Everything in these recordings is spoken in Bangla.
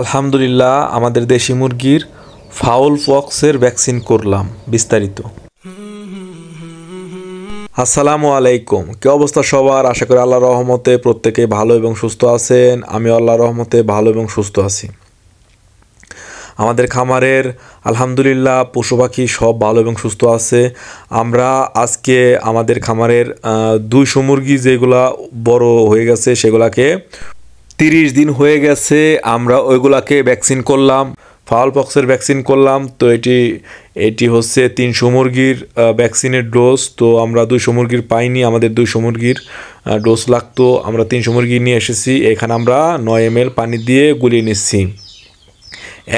আলহামদুলিল্লাহ আমাদের দেশি মুরগির ফাউল পক্সের ভ্যাকসিন করলাম। বিস্তারিত। আসসালামু আলাইকুম। কি অবস্থা সবার? আশা করি আল্লাহর রহমতে প্রত্যেকে ভালো এবং সুস্থ আছেন। আমি আল্লাহর রহমতে ভালো এবং সুস্থ আছি। আমাদের খামারের আলহামদুলিল্লাহ পশু পাখি সব ভালো এবং সুস্থ আছে। আমরা আজকে আমাদের খামারের 200 মুরগি যেগুলা বড় হয়ে গেছে সেগুলাকে 30 দিন হয়ে গেছে, আমরা ওইগুলাকে ভ্যাকসিন করলাম, ফাউল পক্সের ভ্যাকসিন করলাম। তো এটি হচ্ছে 300 মুরগির ভ্যাকসিনের ডোজ। তো আমরা 200 মুরগির পাইনি, আমাদের 200 মুরগির ডোজ লাগতো। আমরা 300 মুরগি নিয়ে এসেছি। এখানে আমরা 9 ml পানি দিয়ে গুলিয়ে নিচ্ছি।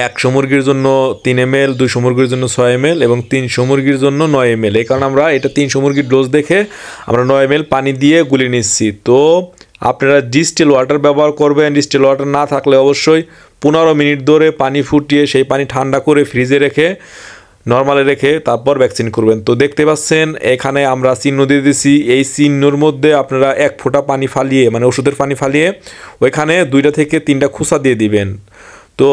100 মুরগির জন্য 3 ml, 200 মুরগির জন্য 6 ml এবং 300 মুরগির জন্য 9 ml। এই কারণে আমরা এটা 300 মুরগির ডোজ দেখে আমরা 9 ml পানি দিয়ে গুলিয়ে নিচ্ছি। তো আপনারা ডিস্টিল ওয়াটার ব্যবহার করবেন। ডিস্টিল ওয়াটার না থাকলে অবশ্যই 15 মিনিট ধরে পানি ফুটিয়ে সেই পানি ঠান্ডা করে ফ্রিজে রেখে নর্মালে রেখে তারপর ভ্যাকসিন করবেন। তো দেখতে পাচ্ছেন এখানে আমরা চিহ্ন দিয়ে দিয়েছি। এই চিহ্নর মধ্যে আপনারা 1 ফোঁটা পানি ফালিয়ে, মানে ওষুধের পানি ফালিয়ে ওইখানে 2টা থেকে 3টা খোসা দিয়ে দিবেন। তো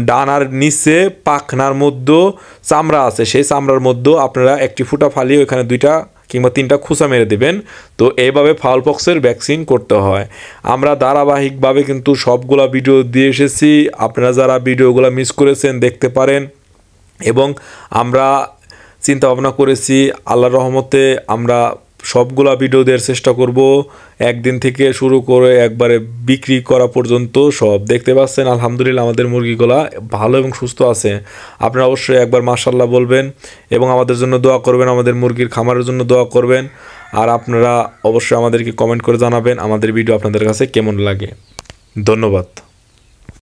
ডানার নিচে পাখনার মধ্যে চামড়া আছে, সেই চামড়ার মধ্যে আপনারা 1টি ফুটা ফালিয়ে ওইখানে 2টা কিংবা 3টা খোসা মেরে দেবেন। তো এইভাবে ফাউল পক্সের ভ্যাকসিন করতে হয়। আমরা ধারাবাহিকভাবে কিন্তু সবগুলা ভিডিও দিয়ে এসেছি। আপনারা যারা ভিডিওগুলো মিস করেছেন দেখতে পারেন। এবং আমরা চিন্তা ভাবনা করেছি আল্লাহর রহমতে আমরা সবগুলা ভিডিও দেওয়ার চেষ্টা করব, একদিন থেকে শুরু করে একবারে বিক্রি করা পর্যন্ত সব। দেখতে পাচ্ছেন আলহামদুলিল্লাহ আমাদের মুরগিগুলা ভালো এবং সুস্থ আছে। আপনারা অবশ্যই একবার মাশাআল্লাহ বলবেন এবং আমাদের জন্য দোয়া করবেন, আমাদের মুরগির খামারের জন্য দোয়া করবেন। আর আপনারা অবশ্যই আমাদেরকে কমেন্ট করে জানাবেন আমাদের ভিডিও আপনাদের কাছে কেমন লাগে। ধন্যবাদ।